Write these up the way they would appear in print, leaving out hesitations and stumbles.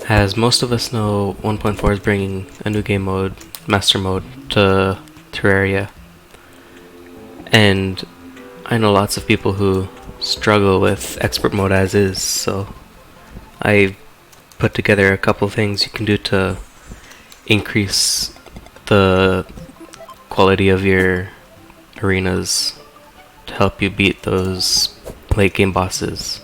As most of us know, 1.4 is bringing a new game mode, Master Mode, to Terraria. And I know lots of people who struggle with Expert Mode as is, so I put together a couple things you can do to increase the quality of your arenas to help you beat those late game bosses.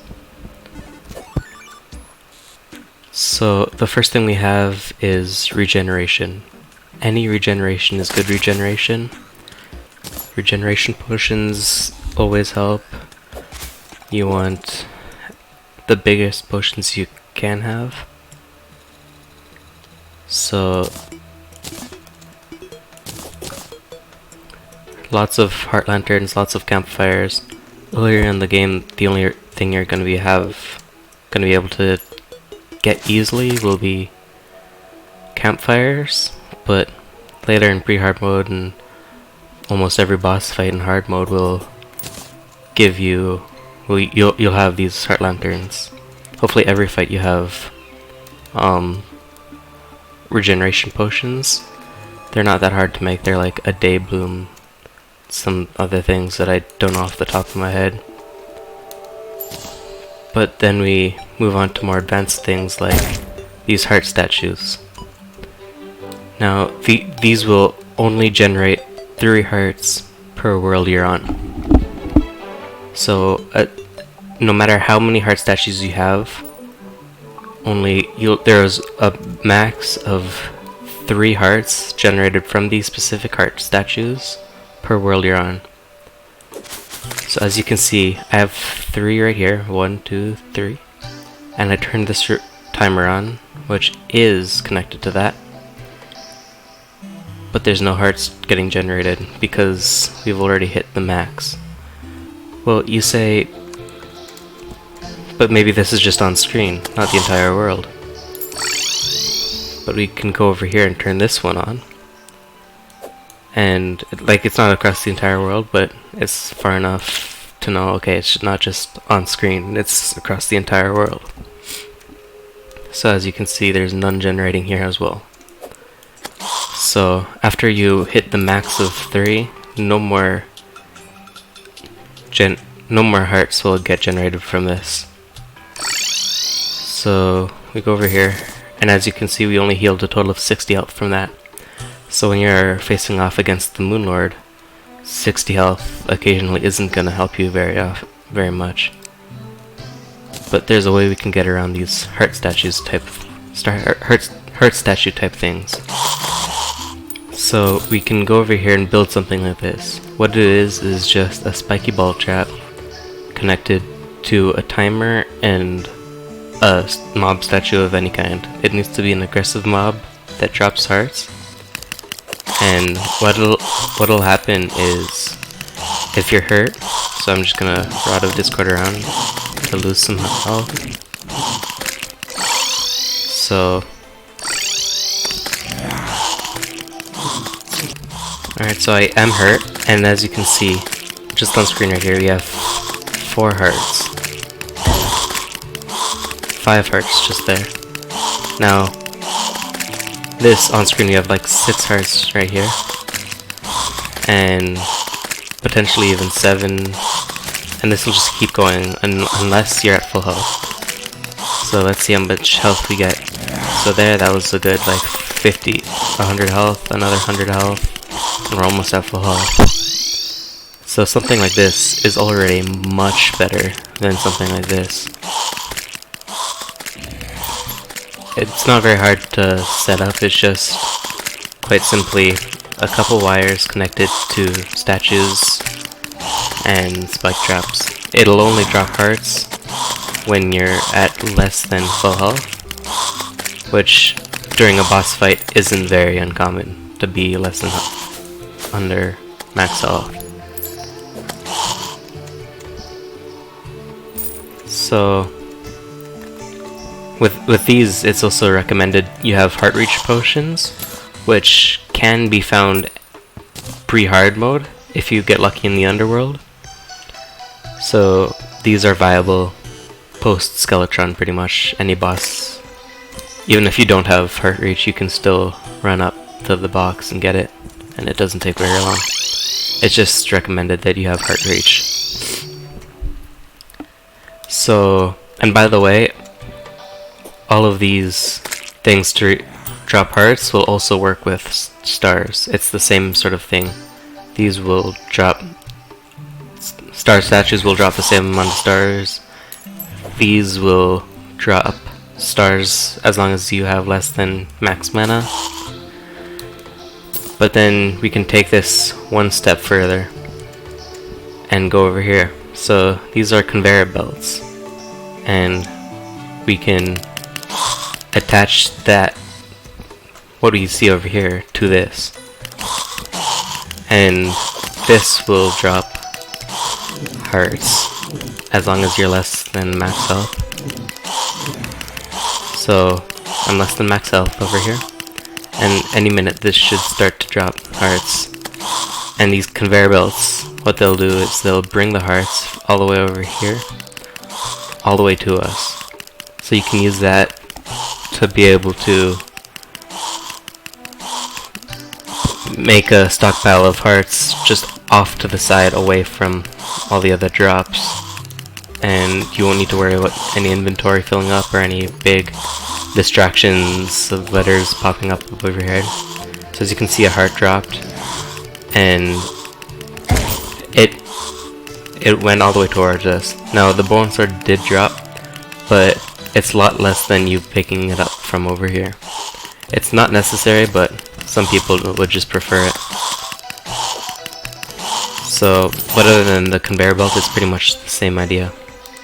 So the first thing we have is regeneration. Any regeneration is good regeneration. Regeneration potions always help. You want the biggest potions you can have. So lots of heart lanterns, lots of campfires. Earlier in the game, the only thing you're gonna be able to get easily will be campfires, but later in pre-hard mode and almost every boss fight in hard mode will give you, you'll have these heart lanterns. Hopefully every fight you have regeneration potions. They're not that hard to make. They're like a day bloom, some other things that I don't know off the top of my head. But then we move on to more advanced things like these heart statues. Now, these will only generate 3 hearts per world you're on. So, no matter how many heart statues you have, there's a max of 3 hearts generated from these specific heart statues per world you're on. So as you can see, I have 3 right here. 1, 2, 3. And I turned this timer on, which is connected to that. But there's no hearts getting generated because we've already hit the max. Well, you say, but maybe this is just on screen, not the entire world. But we can go over here and turn this one on. And like, it's not across the entire world, but it's far enough to know, okay, it's not just on screen, it's across the entire world. So as you can see, there's none generating here as well. So after you hit the max of 3, no more hearts will get generated from this. So we go over here, and as you can see, we only healed a total of 60 health from that. So when you're facing off against the Moon Lord, 60 health occasionally isn't going to help you very much. But there's a way we can get around these heart statue type things. So we can go over here and build something like this. What it is just a spiky ball trap connected to a timer and a mob statue of any kind. It needs to be an aggressive mob that drops hearts. And what'll happen is, if you're hurt, so I'm just gonna Rod of Discord around to lose some health. So, alright, so I am hurt, and as you can see, just on screen right here, we have 4 hearts. 5 hearts just there. Now, this on screen we have like 6 hearts right here, and potentially even 7, and this will just keep going unless you're at full health. So let's see how much health we get. So there, that was a good like 50, 100 health, another 100 health, and we're almost at full health. So something like this is already much better than something like this. It's not very hard to set up, it's just quite simply a couple wires connected to statues and spike traps. It'll only drop hearts when you're at less than full health, which during a boss fight isn't very uncommon to be less than under max health. So with these, it's also recommended you have heart reach potions, which can be found pre-hard mode if you get lucky in the underworld. So these are viable post Skeletron, pretty much any boss Even if you don't have heart reach, you can still run up to the box and get it, and it doesn't take very long. It's just recommended that you have heart reach. So, and by the way, all of these things to drop hearts will also work with stars. It's the same sort of thing. These will drop, star statues will drop the same amount of stars. These will drop stars as long as you have less than max mana. But then we can take this one step further and go over here. So these are conveyor belts, and we can attach that, what do you see over here, to this, and this will drop hearts as long as you're less than max health. So I'm less than max health over here, and any minute this should start to drop hearts. And these conveyor belts, what they'll do is they'll bring the hearts all the way over here, all the way to us. So you can use that to be able to make a stockpile of hearts just off to the side, away from all the other drops. And you won't need to worry about any inventory filling up or any big distractions of letters popping up over your head. So as you can see, a heart dropped, and it went all the way towards us. Now the bone sword did drop, but it's a lot less than you picking it up from over here. It's not necessary, but some people would just prefer it. So, but other than the conveyor belt, it's pretty much the same idea.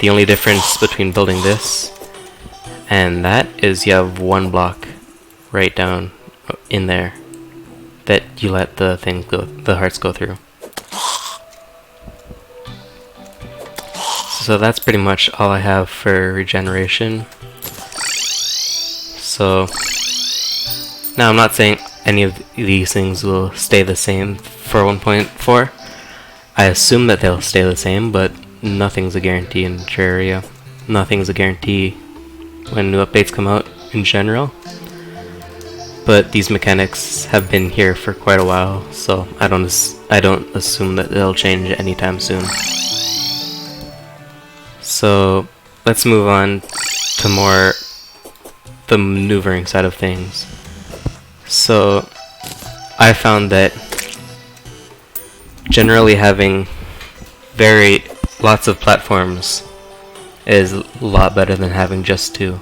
The only difference between building this and that is you have one block right down in there that you let the thing go, the hearts go through. So that's pretty much all I have for regeneration. So now I'm not saying any of these things will stay the same for 1.4. I assume that they'll stay the same, but nothing's a guarantee in Terraria. Nothing's a guarantee when new updates come out in general. But these mechanics have been here for quite a while, so I don't assume that they'll change anytime soon. So let's move on to more the maneuvering side of things. So I found that generally having lots of platforms is a lot better than having just two.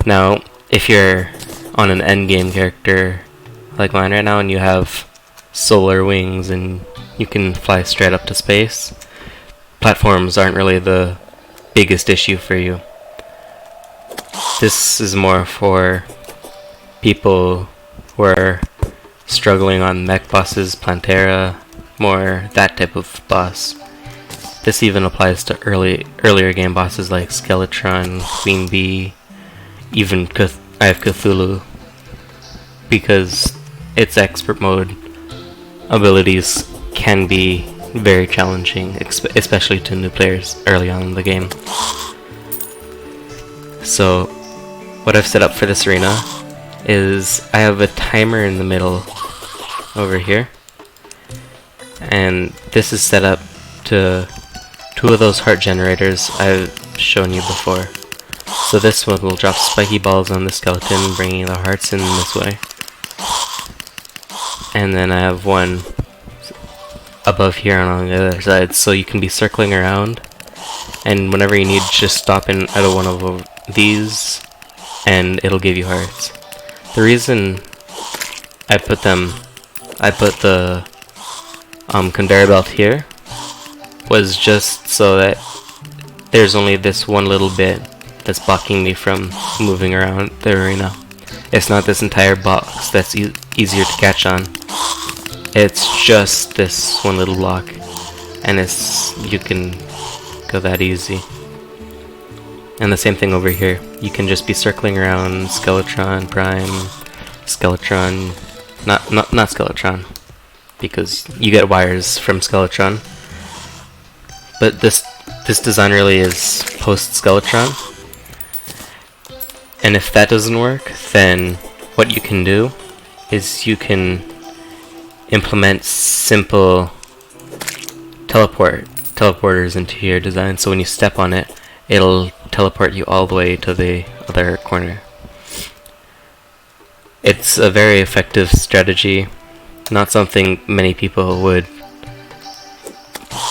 Now, if you're on an endgame character like mine right now and you have solar wings and you can fly straight up to space, platforms aren't really the biggest issue for you. This is more for people who are struggling on mech bosses, Plantera, more that type of boss. This even applies to earlier game bosses like Skeletron, Queen Bee, even I have Cthulhu, because its expert mode abilities can be very challenging, especially to new players early on in the game. So what I've set up for this arena is I have a timer in the middle over here, and this is set up to two of those heart generators I've shown you before. So this one will drop spiky balls on the skeleton, bringing the hearts in this way. And then I have one above here and on the other side, so you can be circling around, and whenever you need, just stop in at one of these and it'll give you hearts. The reason I put the conveyor belt here was just so that there's only this one little bit that's blocking me from moving around the arena. It's not this entire box that's easier to catch on. It's just this one little block, and you can go that easy. And the same thing over here. You can just be circling around Skeletron, Prime, Skeletron, not Skeletron, because you get wires from Skeletron. But this design really is post Skeletron. And if that doesn't work, then what you can do is you can implement simple teleporters into your design, so when you step on it, it'll teleport you all the way to the other corner. It's a very effective strategy, not something many people would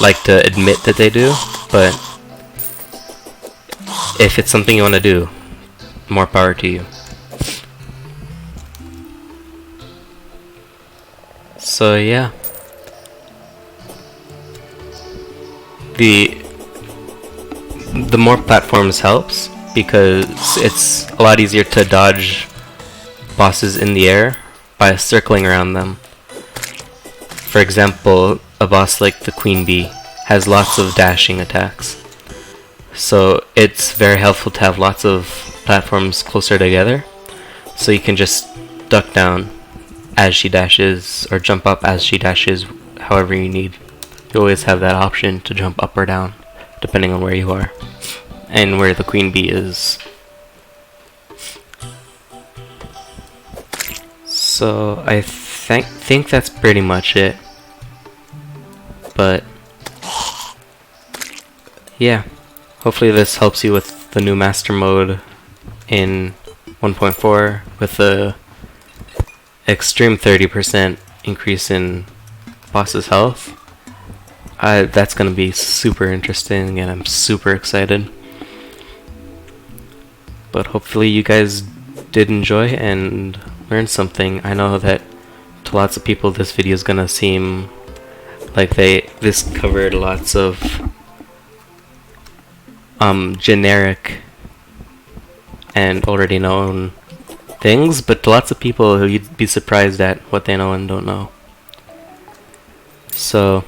like to admit that they do, but if it's something you want to do, more power to you. So yeah, the more platforms helps, because it's a lot easier to dodge bosses in the air by circling around them. For example, a boss like the Queen Bee has lots of dashing attacks, so it's very helpful to have lots of platforms closer together, so you can just duck down as she dashes, or jump up as she dashes, however you need. You always have that option to jump up or down, depending on where you are, and where the Queen Bee is. So I think that's pretty much it. But yeah, hopefully this helps you with the new master mode in 1.4 with the extreme 30% increase in boss's health. That's gonna be super interesting, and I'm super excited. But hopefully you guys did enjoy and learn something. I know that to lots of people this video is gonna seem like this covered lots of generic and already known things, but to lots of people you'd be surprised at what they know and don't know. So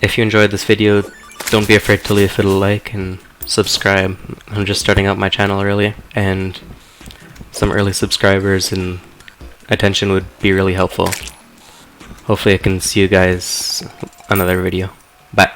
if you enjoyed this video, don't be afraid to leave it a like and subscribe. I'm just starting out my channel really, and some early subscribers and attention would be really helpful. Hopefully I can see you guys another video. Bye.